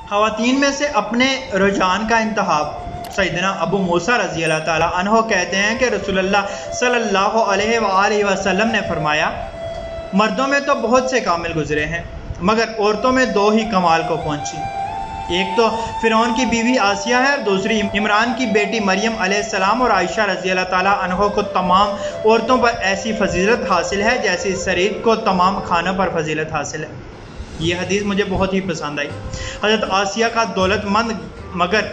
خواتین میں سے اپنے رجحان کا انتخاب سیدنا ابو موسیٰ رضی اللہ تعالیٰ عنہ کہتے ہیں کہ رسول اللہ صلی اللہ علیہ وآلہ وسلم نے فرمایا، مردوں میں تو بہت سے کامل گزرے ہیں مگر عورتوں میں دو ہی کمال کو پہنچی، ایک تو فرعون کی بیوی آسیہ ہے اور دوسری عمران کی بیٹی مریم علیہ السلام اور عائشہ رضی اللہ تعالیٰ عنہ کو تمام عورتوں پر ایسی فضیلت حاصل ہے جیسی سرید کو تمام کھانوں پر فضیلت حاصل ہے۔ یہ حدیث مجھے بہت ہی پسند آئی۔ حضرت آسیہ کا دولت مند مگر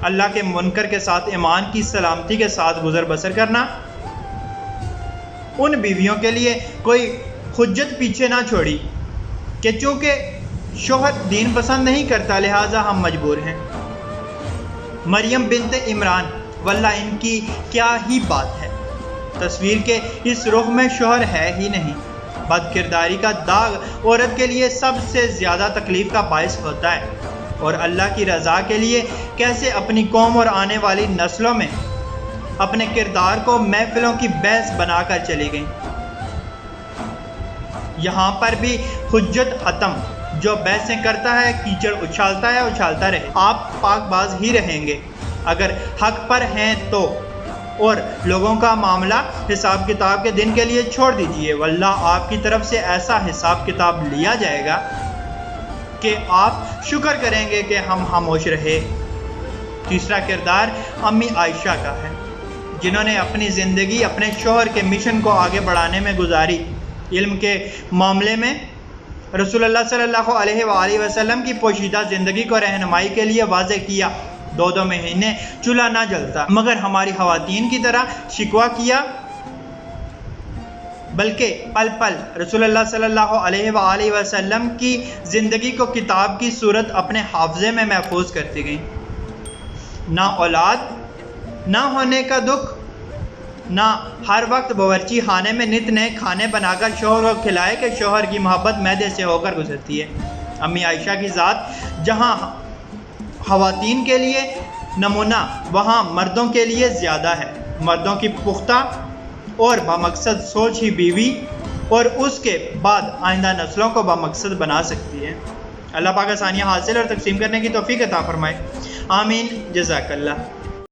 اللہ کے منکر کے ساتھ ایمان کی سلامتی کے ساتھ گزر بسر کرنا، ان بیویوں کے لیے کوئی حجت پیچھے نہ چھوڑی کہ چونکہ شوہر دین پسند نہیں کرتا لہٰذا ہم مجبور ہیں۔ مریم بنت عمران، واللہ ان کی کیا ہی بات ہے، تصویر کے اس رخ میں شوہر ہے ہی نہیں۔ بد کرداری کا داغ عورت کے لیے سب سے زیادہ تکلیف کا باعث ہوتا ہے، اور اللہ کی رضا کے لیے کیسے اپنی قوم اور آنے والی نسلوں میں اپنے کردار کو محفلوں کی بحث بنا کر چلی گئیں۔ یہاں پر بھی حجت ختم، جو بحثیں کرتا ہے کیچڑ اچھالتا ہے، اچھالتا رہے، آپ پاک باز ہی رہیں گے اگر حق پر ہیں تو، اور لوگوں کا معاملہ حساب کتاب کے دن کے لیے چھوڑ دیجئے، واللہ آپ کی طرف سے ایسا حساب کتاب لیا جائے گا کہ آپ شکر کریں گے کہ ہم خاموش رہے۔ تیسرا کردار امی عائشہ کا ہے، جنہوں نے اپنی زندگی اپنے شوہر کے مشن کو آگے بڑھانے میں گزاری۔ علم کے معاملے میں رسول اللہ صلی اللہ علیہ وآلہ وسلم کی پوشیدہ زندگی کو رہنمائی کے لیے واضح کیا۔ 2 مہینے چولہا نہ جلتا مگر ہماری خواتین کی طرح شکوہ کیا، بلکہ پل پل رسول اللہ صلی اللہ علیہ وآلہ وسلم کی زندگی کو کتاب کی صورت اپنے حافظے میں محفوظ کرتی گئیں۔ نہ اولاد نہ ہونے کا دکھ، نہ ہر وقت باورچی خانے میں نت نئے کھانے بنا کر شوہر کو کھلائے کہ شوہر کی محبت معدے سے ہو کر گزرتی ہے۔ امی عائشہ کی ذات جہاں خواتین کے لیے نمونہ، وہاں مردوں کے لیے زیادہ ہے۔ مردوں کی پختہ اور بامقصد سوچ ہی بیوی اور اس کے بعد آئندہ نسلوں کو بامقصد بنا سکتی ہے۔ اللہ پاک آسانیاں حاصل اور تقسیم کرنے کی توفیق عطا فرمائے، آمین، جزاک اللہ۔